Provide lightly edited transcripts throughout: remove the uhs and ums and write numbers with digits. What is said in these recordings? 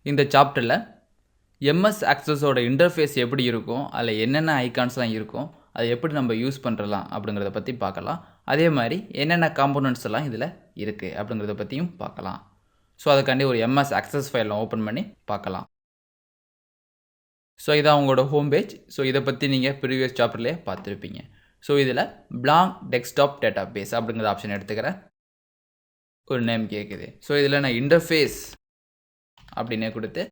இந்த சாப்டரில் MS ஆக்சஸோட interface எப்படி இருக்கும், அதில் என்னென்ன ஐகான்ஸ்லாம் இருக்கும், அதை எப்படி நம்ம யூஸ் பண்ணுறலாம் அப்படிங்கிறத பற்றி பார்க்கலாம். அதே மாதிரி என்னென்ன காம்போனன்ட்ஸ் எல்லாம் இதில் இருக்குது அப்படிங்கிறத பற்றியும் பார்க்கலாம். ஸோ அதுக்காண்டி ஒரு எம்எஸ் ஆக்சஸ் ஃபைலை ஓப்பன் பண்ணி பார்க்கலாம். ஸோ இதான் உங்களோட ஹோம் பேஜ். ஸோ இதை பற்றி நீங்கள் ப்ரீவியஸ் சாப்டர்லேயே பார்த்துருப்பீங்க. ஸோ இதில் பிளாங்க் டெஸ்க்டாப் டேட்டா பேஸ் அப்படிங்கிற ஆப்ஷன் எடுத்துக்கிறேன். ஒரு நேம் கேட்குது. ஸோ இதில் நான் இன்டர்ஃபேஸ் அப்படின்னே கொடுத்து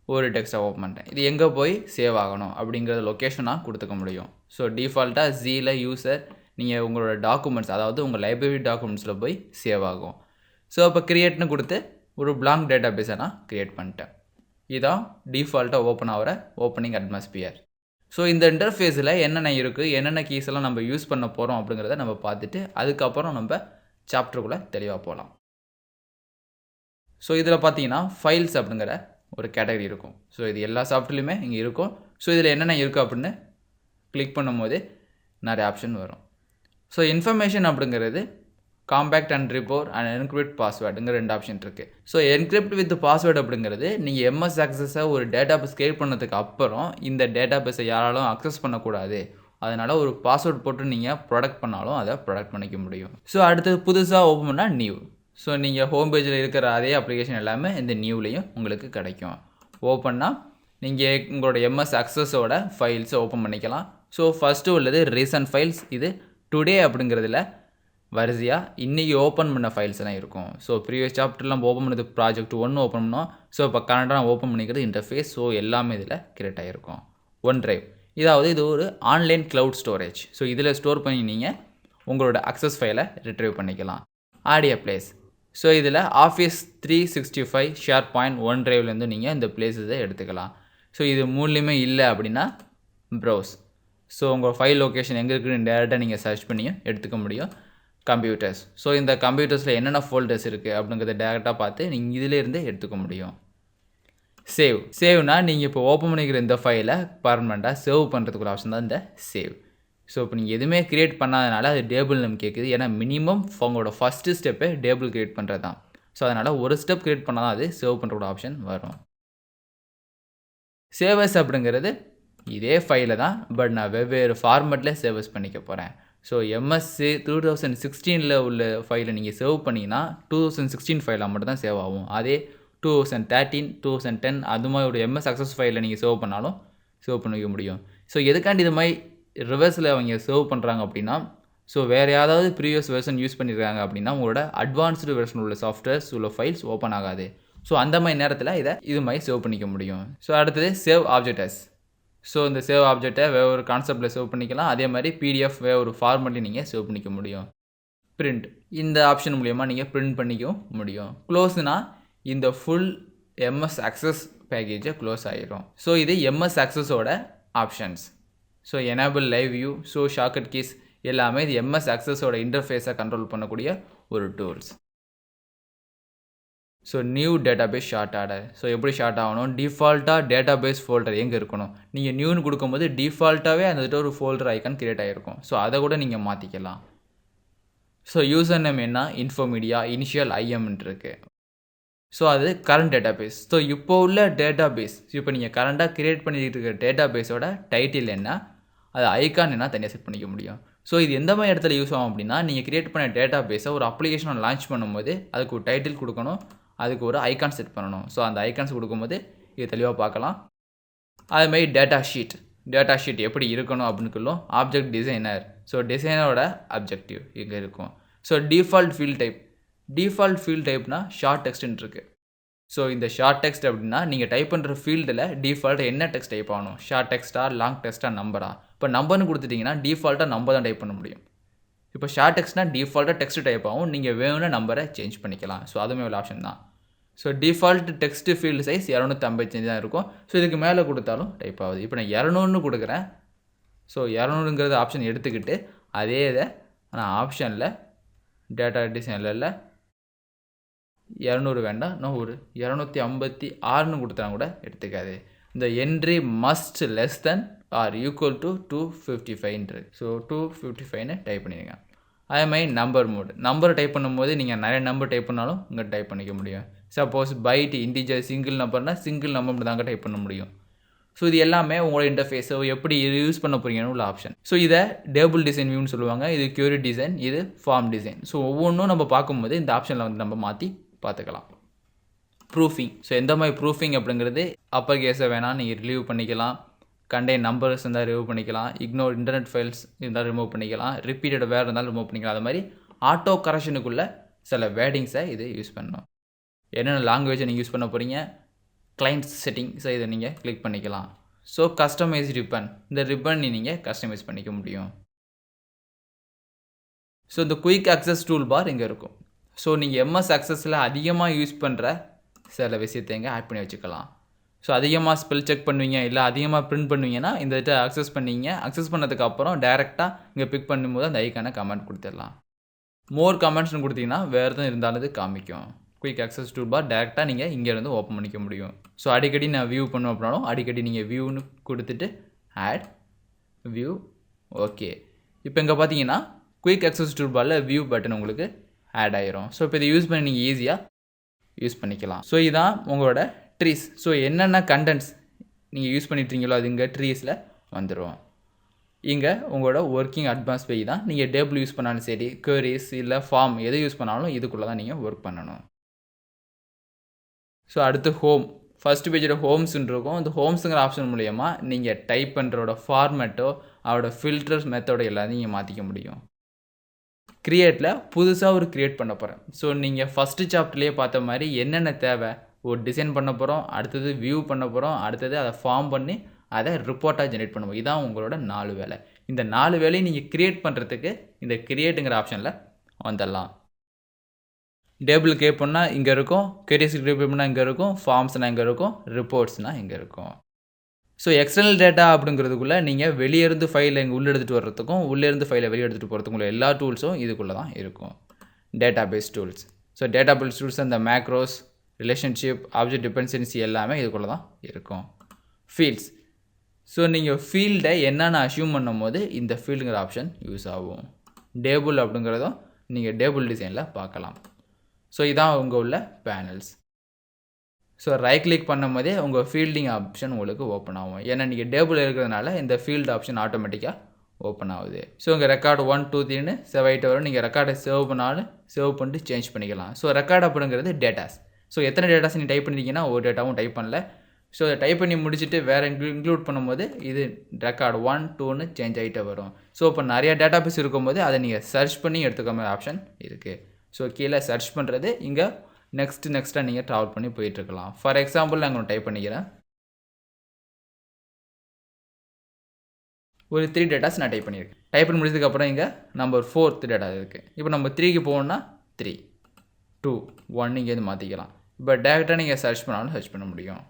ஒரு டெக்ஸ்ட்டை ஓப்பன் பண்ணுறேன். இது எங்கே போய் சேவ் ஆகணும் அப்படிங்கிறத லொக்கேஷனாக கொடுத்துக்க முடியும். ஸோ டிஃபால்ட்டாக ஜீல யூசர் நீங்கள் உங்களோட டாக்குமெண்ட்ஸ், அதாவது உங்கள் லைப்ரரி டாக்குமெண்ட்ஸில் போய் சேவ் ஆகும். ஸோ இப்போ க்ரியேட்னு கொடுத்து ஒரு பிளாங்க் டேட்டா பேஸை நான் க்ரியேட் பண்ணிட்டேன். இதுதான் டிஃபால்ட்டாக ஓப்பன் ஆகிற ஓப்பனிங் அட்மாஸ்பியர். ஸோ இந்த இன்டர்ஃபேஸில் என்னென்ன இருக்குது, என்னென்ன கீஸ் எல்லாம் நம்ம யூஸ் பண்ண போகிறோம் அப்படிங்கிறத நம்ம பார்த்துட்டு அதுக்கப்புறம் நம்ம சாப்டருக்குள்ளே தெளிவாக போகலாம். ஸோ இதில் பார்த்தீங்கன்னா ஃபைல்ஸ் அப்படிங்கிற ஒரு கேட்டகரி இருக்கும். ஸோ இது எல்லா சாஃப்ட்வேர்லையுமே இங்கே இருக்கும். ஸோ இதில் என்னென்ன இருக்குது அப்படின்னு கிளிக் பண்ணும்போது நிறைய ஆப்ஷன் வரும். ஸோ இன்ஃபர்மேஷன் அப்படிங்கிறது compact and report and encrypt பாஸ்வேர்டுங்கிற 2 ஆப்ஷன் இருக்குது. ஸோ என்கிரிப்ட் வித் பாஸ்வேர்டு அப்படிங்கிறது நீங்கள் எம்எஸ் ஆக்சஸை ஒரு டேட்டா பேஸ் கிரியேட் பண்ணதுக்கு அப்புறம் இந்த டேட்டா பேஸை யாராலும் அக்சஸ் பண்ணக்கூடாது, அதனால் ஒரு பாஸ்வேர்டு போட்டு நீங்கள் ப்ரொடக்ட் பண்ணாலும் அதை ப்ரொடக்ட் பண்ணிக்க முடியும். ஸோ அடுத்தது புதுசாக ஓப்பன் பண்ணால் நியூ. ஸோ நீங்கள் ஹோம் பேஜில் இருக்கிற அதே அப்ளிகேஷன் எல்லாமே இந்த நியூலையும் உங்களுக்கு கிடைக்கும். ஓப்பன்னா நீங்கள் உங்களோட எம்எஸ் ஆக்சஸோட ஃபைல்ஸை ஓப்பன் பண்ணிக்கலாம். ஸோ ஃபஸ்ட்டு உள்ளது ரீசன்ட் ஃபைல்ஸ். இது டுடே அப்படிங்கிறதுல வரிசையாக இன்றைக்கி ஓப்பன் பண்ண ஃபைல்ஸ் எல்லாம் இருக்கும். ஸோ ப்ரீவியஸ் சாப்டர்லாம் ஓப்பன் பண்ணது ப்ராஜெக்ட் 1 ஓப்பன் பண்ணோம். ஸோ இப்போ கரண்டாக ஓப்பன் பண்ணிக்கிறது இன்டர்ஃபேஸ். ஸோ எல்லாமே இதில் கிரியேட் ஆகிருக்கும். ஒன் டிரைவ், இதாவது இது ஒரு ஆன்லைன் க்ளவுட் ஸ்டோரேஜ். ஸோ இதில் ஸ்டோர் பண்ணி நீங்கள் உங்களோட அக்சஸ் ஃபைலை ரிட்ரைவ் பண்ணிக்கலாம். Audio place. ஸோ இதில் ஆஃபீஸ் 365 ஷேர் பாயிண்ட் ஒன் ட்ரைவ்லேருந்து நீங்கள் இந்த பிளேஸஸை எடுத்துக்கலாம். ஸோ இது மூணுலேயுமே இல்லை அப்படின்னா ப்ரௌஸ். ஸோ உங்கள் ஃபைல் லொக்கேஷன் எங்கே இருக்குன்னு டேரெக்டாக நீங்கள் சர்ச் பண்ணியும் எடுத்துக்க முடியும். கம்ப்யூட்டர்ஸ். ஸோ இந்த கம்ப்யூட்டர்ஸில் என்னென்ன ஃபோல்டர்ஸ் இருக்குது அப்படிங்கிறத டேரெக்டாக பார்த்து நீங்கள் இதிலேருந்தே எடுத்துக்க முடியும். சேவ். சேவ்னால் நீங்கள் இப்போ ஓப்பன் பண்ணிக்கிற இந்த ஃபைலை பர்மனெண்ட்டாக சேவ் பண்ணுறதுக்கு ஒரு ஆப்ஷன் தான் இந்த சேவ். ஸோ இப்போ நீங்கள் எதுவுமே க்ரியேட் பண்ணாதனால அது டேபிள் நம்ம கேட்குது. ஏன்னா மினிமம் உங்களோட ஃபஸ்ட்டு ஸ்டெப்பே டேபிள் க்ரியேட் பண்ணுறது தான். ஸோ அதனால் ஒரு ஸ்டெப் க்ரியேட் பண்ணால் தான் அது சேவ் பண்ணுறோட ஆப்ஷன் வரும். சேவஸ் அப்படிங்கிறது இதே ஃபைலை தான், பட் நான் வெவ்வேறு ஃபார்மெட்டில் சேவஸ் பண்ணிக்க போகிறேன். ஸோ எம்எஸ்சி 2016 உள்ள ஃபைலை நீங்கள் சேவ் பண்ணிங்கன்னா 2016 ஃபைலாக மட்டும் தான் சேவ் ஆகும். அதே 2013, 2010 அது மாதிரி ஒரு எம்எஸ் அக்சஸ் ஃபைலில் நீங்கள் சேவ் பண்ணாலும் சேவ் பண்ணிக்க முடியும். ஸோ எதுக்காண்டி இது மாதிரி ரிவர்ஸில் அவங்க சேவ் பண்ணுறாங்க அப்படின்னா, ஸோ வேறு ஏதாவது ப்ரீவியஸ் வெர்ஷன் யூஸ் பண்ணியிருக்காங்க அப்படின்னா உங்களோட அட்வான்ஸ்டு வெர்ஷன் உள்ள சாஃப்ட்வேர்ஸ் உள்ள ஃபைல்ஸ் ஓப்பன் ஆகாது. ஸோ அந்த மாதிரி நேரத்தில் இது மாதிரி சேவ் பண்ணிக்க முடியும். ஸோ அடுத்தது சேவ் ஆப்ஜெக்டஸ். ஸோ இந்த சேவ் ஆப்ஜெக்டை வேறு ஒரு கான்செப்டில் சேவ் பண்ணிக்கலாம். அதே மாதிரி பிடிஎஃப் வேறு ஒரு ஃபார்மெட்லையும் நீங்கள் சேவ் பண்ணிக்க முடியும். பிரிண்ட், இந்த ஆப்ஷன் மூலயமா நீங்கள் பிரிண்ட் பண்ணிக்கவும் முடியும். க்ளோஸ்னால் இந்த ஃபுல் எம்எஸ் ஆக்சஸ் பேக்கேஜை க்ளோஸ் ஆகிரும். ஸோ இது எம்எஸ் ஆக்சஸோட options. So enable live view, so shortcut keys எல்லாமே இது எம்எஸ் ஆக்சஸோட இன்டர்ஃபேஸை கண்ட்ரோல் பண்ணக்கூடிய ஒரு tools. So new database sort order. So எப்படி ஷார்ட் ஆகணும், டிஃபால்ட்டாக டேட்டாபேஸ் ஃபோல்டர் எங்கே இருக்கணும், நீங்கள் நியூன்னு கொடுக்கும்போது டிஃபால்ட்டாகவே அந்த ஒரு ஃபோல்டர் ஐக்கான் கிரியேட் ஆகிருக்கும். ஸோ அதை கூட நீங்கள் மாற்றிக்கலாம். ஸோ யூசர் நேம் என்ன, இன்ஃபோமீடியா இனிஷியல் ஐஎம்ன்னு இருக்குது. ஸோ அது கரண்ட் டேட்டாபேஸ். ஸோ இப்போ உள்ள டேட்டாபேஸ், இப்போ நீங்கள் கரண்ட்டாக க்ரியேட் பண்ணிட்டு இருக்கிற டேட்டாபேஸோட டைட்டில் என்ன, அது ஐக்கான் என்ன தனியாக செட் பண்ணிக்க முடியும். ஸோ இது எந்த மாதிரி இடத்துல யூஸ் ஆகும் அப்படின்னா, நீங்கள் க்ரியேட் பண்ண டேட்டாபேஸை ஒரு அப்ளிகேஷனை லான்ச் பண்ணும்போது அதுக்கு ஒரு டைட்டில் கொடுக்கணும், அதுக்கு ஒரு ஐக்கான் செட் பண்ணணும். ஸோ அந்த ஐக்கான்ஸ் கொடுக்கும்போது இது தெளிவாக பார்க்கலாம். அதுமாதிரி டேட்டா ஷீட் எப்படி இருக்கணும் அப்படின்னு ஆப்ஜெக்ட் டிசைனர். ஸோ டிசைனரோட அப்ஜெக்டிவ் இங்கே இருக்கும். ஸோ டிஃபால்ட் ஃபீல்ட் டைப்னா ஷார்ட் டெக்ஸ்ட்னு இருக்குது. ஸோ இந்த ஷார்ட் டெக்ஸ்ட் அப்படின்னா நீங்கள் டைப் பண்ணுற ஃபீல்டில் டிஃபால்ட்டாக என்ன டெக்ஸ்ட் டைப் ஆகணும், ஷார்ட் டெக்ஸ்ட்டா, லாங் டெக்ஸ்ட்டா, நம்பரா. இப்போ நம்பர்னு கொடுத்துட்டிங்கன்னா டிஃபால்ட்டாக நம்பர் தான் டைப் பண்ண முடியும். இப்போ ஷார்ட் டெக்ஸ்ட்னால் டிஃபால்ட்டாக டெக்ஸ்ட் டைப் ஆகும், நீங்கள் வேணும்னா நம்பரை சேஞ்ச் பண்ணிக்கலாம். ஸோ அதுவுமே ஒரு ஆப்ஷன் தான். So default text field size 255 தான் இருக்கும். ஸோ இதுக்கு மேலே கொடுத்தாலும் டைப் ஆகுது. இப்போ நான் 200ன்னு கொடுக்குறேன். ஸோ 200ங்கிறது ஆப்ஷன் எடுத்துக்கிட்டு அதே இதை நான் ஆப்ஷனில் டேட்டா டிசைனில் 200 வேண்டாம், நான் ஒரு 256ன்னு கொடுத்தா கூட எடுத்துக்காது. இந்த entry must less than or equal to 255. So 255ன்னு டைப் பண்ணிடுங்க. அதே மாதிரி நம்பர் டைப் பண்ணும்போது நீங்கள் நிறைய நம்பர் டைப் பண்ணாலும் இங்கே டைப் பண்ணிக்க முடியும். சப்போஸ் பைட் இன்டிஜர் சிங்கிள் நம்பர்னா சிங்கிள் நம்பர் மட்டும் தாங்க டைப் பண்ண முடியும். ஸோ இது எல்லாமே உங்களோட இன்டர்ஃபேஸை எப்படி யூஸ் பண்ண போகிறீங்கன்னு உள்ள ஆப்ஷன். ஸோ இதை டேபிள் டிசைன் வியூன்னு சொல்லுவாங்க. இது கியூரி டிசைன், இது ஃபார்ம் டிசைன். ஸோ ஒவ்வொன்றும் நம்ம பார்க்கும்போது இந்த ஆப்ஷனில் வந்து நம்ம மாற்றி பார்த்துக்கலாம். ப்ரூஃபிங். ஸோ எந்த மாதிரி ப்ரூஃபிங் அப்படிங்கிறது அப்பர் கேஸை வேணால் நீங்கள் ரிலீவ் பண்ணிக்கலாம். கண்டெயின் நம்பர்ஸ் இருந்தால் ரிமூவ் பண்ணிக்கலாம். இக்னோர் இன்டர்நெட் ஃபைல்ஸ் இருந்தால் ரிமூவ் பண்ணிக்கலாம். ரிப்பீட்டட் வேறு இருந்தாலும் ரிமூவ் பண்ணிக்கலாம். அது மாதிரி ஆட்டோ கரெக்ஷனுக்குள்ளே சில வேர்டிங்ஸை இது யூஸ் பண்ணணும். என்னென்ன லாங்குவேஜை நீங்கள் யூஸ் பண்ண போகிறீங்க, கிளைண்ட் செட்டிங்ஸை இதை நீங்கள் கிளிக் பண்ணிக்கலாம். ஸோ கஸ்டமைஸ் ரிப்பன், இந்த ரிப்பன் நீங்கள் கஸ்டமைஸ் பண்ணிக்க முடியும். ஸோ இந்த குயிக் அக்சஸ் டூல் பார் இங்கே இருக்கும். ஸோ நீங்கள் எம்எஸ் அக்சஸில் அதிகமாக யூஸ் பண்ணுற சில விஷயத்தை இங்கே ஆட் பண்ணி வச்சுக்கலாம். ஸோ அதிகமாக ஸ்பெல் செக் பண்ணுவீங்க, இல்லை அதிகமாக பிரிண்ட் பண்ணுவீங்கன்னா இந்த இதை அக்சஸ் பண்ணிங்க. அக்சஸ் பண்ணதுக்கப்புறம் டேரெக்டாக இங்கே பிக் பண்ணும்போது அந்த ஐக்கான கமெண்ட் கொடுத்துடலாம். மோர் கமெண்ட்ஸ்னு கொடுத்தீங்கன்னா வேறு எதுவும் இருந்தாலும் இது காமிக்கும். குயிக் அக்சஸ் டூல் பார் டேரெக்டாக நீங்கள் இங்கேருந்து ஓப்பன் பண்ணிக்க முடியும். ஸோ அடிக்கடி நான் வியூ பண்ணுவோம் அப்படின்னாலும் அடிக்கடி நீங்கள் வியூன்னு கொடுத்துட்டு ஆட் வியூ. ஓகே, இப்போ இங்கே பார்த்தீங்கன்னா குயிக் அக்சஸ் டூல் பாரில் வியூ பட்டன் உங்களுக்கு ஆட் ஆயிரும். ஸோ இப்போ இதை யூஸ் பண்ணி நீங்கள் ஈஸியாக யூஸ் பண்ணிக்கலாம். ஸோ இதுதான் உங்களோட ட்ரீஸ். ஸோ என்னென்ன கண்டென்ட்ஸ் நீங்கள் யூஸ் பண்ணிட்டுருங்களோ அது இங்கே ட்ரீஸில் வந்துடும். இங்கே உங்களோட ஒர்க்கிங் அட்வான்ஸ் பேஜ் தான். நீங்கள் டேபிள் யூஸ் பண்ணாலும் சரி, queries இல்லை ஃபார்ம் எதை யூஸ் பண்ணாலும் இதுக்குள்ளே தான் நீங்கள் ஒர்க் பண்ணணும். ஸோ அடுத்து ஹோம். ஃபஸ்ட் பேஜோட ஹோம்ஸ்ன்னு இருக்கும். இந்த ஹோம்ஸுங்கிற ஆப்ஷன் மூலயமா நீங்கள் டைப் பண்ணுறோட ஃபார்மேட்டோ அதோட ஃபில்டர்ஸ் மெத்தடோ எல்லாத்தையும் நீங்கள் மாற்றிக்க முடியும். கிரியேட்டில் புதுசாக ஒரு க்ரியேட் பண்ண போகிறேன். ஸோ நீங்கள் ஃபஸ்ட்டு சாப்டர்லேயே பார்த்த மாதிரி என்னென்ன தேவை, ஒரு டிசைன் பண்ண போகிறோம், அடுத்தது வியூ பண்ண போகிறோம், அடுத்தது அதை ஃபார்ம் பண்ணி அதை ரிப்போர்ட்டாக ஜென்ரேட் பண்ணுவோம். இதான் உங்களோட 4 வேலை. இந்த 4 வேலையை நீங்கள் க்ரியேட் பண்ணுறதுக்கு இந்த கிரியேட்டுங்கிற ஆப்ஷனில் வந்துடலாம். டேபிள் கிரியேட் பண்ணால் இங்கே இருக்கும், queries கிரியேட் பண்ணால் இங்கே இருக்கும், ஃபார்ம்ஸ்னால் இங்கே இருக்கும், ரிப்போர்ட்ஸ்னால் இங்கே இருக்கும். ஸோ எக்ஸ்டர்னல் டேட்டா அப்படிங்கிறதுக்குள்ளே நீங்கள் வெளியேருந்து ஃபைலை இங்கே உள்ளே எடுத்துகிட்டு வர்றதுக்கும் உள்ளேருந்து ஃபைலை வெளியே எடுத்துகிட்டு போகிறதுக்கும் உள்ள எல்லா டூல்ஸும் இதுக்குள்ளே தான் இருக்கும். Database tools. So database tools அந்த மேக்ரோஸ், ரிலேஷன்ஷிப், ஆப்ஜெக்ட் டிபெண்டன்சி எல்லாமே இதுக்குள்ளே தான் இருக்கும். ஃபீல்ட்ஸ். ஸோ நீங்கள் ஃபீல்டை என்னென்ன அஷ்யூம் பண்ணும் போது இந்த ஃபீல்டுங்கிற ஆப்ஷன் யூஸ் ஆகும். டேபிள் அப்படிங்கிறதும் நீங்கள் டேபிள் டிசைனில் பார்க்கலாம். ஸோ இதான் உங்கள் உள்ள பேனல்ஸ். ஸோ ரைட் கிளிக் பண்ணும் போதே உங்கள் ஃபீல்டிங் ஆப்ஷன் உங்களுக்கு ஓப்பன் ஆகும். ஏன்னா நீங்கள் டேபிள் இருக்கிறதுனால இந்த ஃபீல்டு ஆப்ஷன் ஆட்டோமேட்டிக்காக ஓப்பன் ஆகுது. ஸோ உங்கள் ரெக்கார்டு 1 2 3ன்னு சேவ் ஆகிட்டு வரும். நீங்கள் ரெக்கார்டை சேவ் பண்ணாலும் சேவ் பண்ணிட்டு சேஞ்ச் பண்ணிக்கலாம். ஸோ ரெக்கார்டு அப்படிங்கிறது டேட்டாஸ். ஸோ எத்தனை டேட்டாஸ் நீங்கள் டைப் பண்ணிட்டீங்கன்னா ஒரு டேட்டாவும் டைப் பண்ணல. ஸோ அதை டைப் பண்ணி முடிச்சுட்டு வேறு இன்க்ளூட் பண்ணும்போது இது ரெக்கார்டு 1 2ன்னு சேஞ்ச் ஆகிட்டே வரும். ஸோ இப்போ நிறையா டேட்டா பேஸ் இருக்கும்போது அதை நீங்கள் சர்ச் பண்ணி எடுத்துக்க மாதிரி ஆப்ஷன் இருக்குது. ஸோ கீழே சர்ச் பண்ணுறது இங்கே நெக்ஸ்ட்டாக நீங்கள் ட்ராவல் பண்ணி போயிட்டுருக்கலாம். ஃபார் எக்ஸாம்பிள் நான் டைப் பண்ணிக்கிறேன். ஒரு 3 டேட்டாஸ் நான் டைப் பண்ணியிருக்கேன். டைப் பண்ணி முடிச்சதுக்கப்புறம் இங்கே நம்பர் 4th டேட்டா இருக்குது. இப்போ நம்ம 3க்கு போகணுன்னா 3 2 1 இங்கேருந்து மாற்றிக்கலாம். இப்போ டேரெக்டாக நீங்கள் சர்ச் பண்ணாலும் சர்ச் பண்ண முடியும்.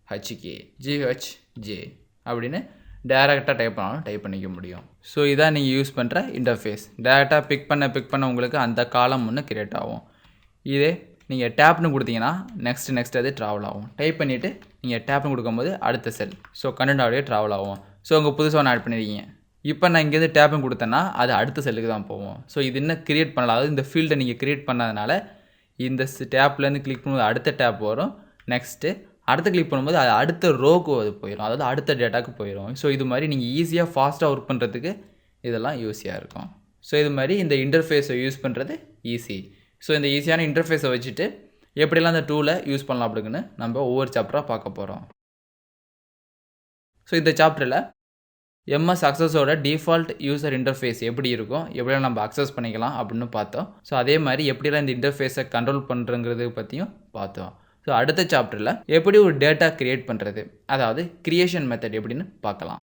HK GHJ அப்படின்னு டேரெக்டாக டைப் பண்ணாலும் டைப் பண்ணிக்க முடியும். ஸோ இதான் நீங்கள் யூஸ் பண்ணுற இன்டர்ஃபேஸ். டேரெக்டாக பிக் பண்ண உங்களுக்கு அந்த காலம் ஒன்று கிரியேட் ஆகும். இதே நீங்கள் டேப்னு கொடுத்தீங்கன்னா நெக்ஸ்ட் அது ட்ராவல் ஆகும். டைப் பண்ணிவிட்டு நீங்கள் டேப்னு கொடுக்கும்போது அடுத்த செல். ஸோ கண்டென்ட் அப்படியே ட்ராவல் ஆகும். ஸோ உங்கள் புதுசாக ஒன்று ஆட் பண்ணியிருக்கீங்க. இப்போ நான் இங்கேருந்து டேப்னு கொடுத்தேன்னா அது அடுத்த செல்லுக்கு தான் போவோம். ஸோ இது இன்னும் கிரியேட் பண்ணலாம். அதாவது இந்த ஃபீல்டை நீங்கள் கிரியேட் பண்ணதுனால இந்த டேப்லேருந்து கிளிக் பண்ணும்போது அடுத்த டேப் வரும். நெக்ஸ்ட்டு அடுத்து கிளிக் பண்ணும்போது அது அடுத்த ரோக்கு அது போயிடும், அதாவது அடுத்த டேட்டாவுக்கு போயிடும். ஸோ இது மாதிரி நீங்கள் ஈஸியாக ஃபாஸ்ட்டாக ஒர்க் பண்ணுறதுக்கு இதெல்லாம் யூஸியாக இருக்கும். ஸோ இது மாதிரி இந்த இன்டர்ஃபேஸை யூஸ் பண்ணுறது ஈஸி. ஸோ இந்த ஈஸியான இன்டர்ஃபேஸை வச்சுட்டு எப்படிலாம் அந்த டூலை யூஸ் பண்ணலாம் அப்படிங்கன்னு நம்ம ஒவ்வொரு சாப்டராக பார்க்க போகிறோம். ஸோ இந்த சாப்டரில் எம்எஸ் அக்சஸோட டிஃபால்ட் யூசர் இன்டர்ஃபேஸ் எப்படி இருக்கும், எப்படிலாம் நம்ம அக்சஸ் பண்ணிக்கலாம் அப்படின்னு பார்த்தோம். ஸோ அதே மாதிரி எப்படிலாம் இந்த இன்டர்ஃபேஸை கண்ட்ரோல் பண்ணுறங்கிறது பற்றியும் பார்த்தோம். ஸோ அடுத்த சாப்டரில் எப்படி ஒரு டேட்டா க்ரியேட் பண்ணுறது, அதாவது க்ரியேஷன் மெத்தட் எப்படின்னு பார்க்கலாம்.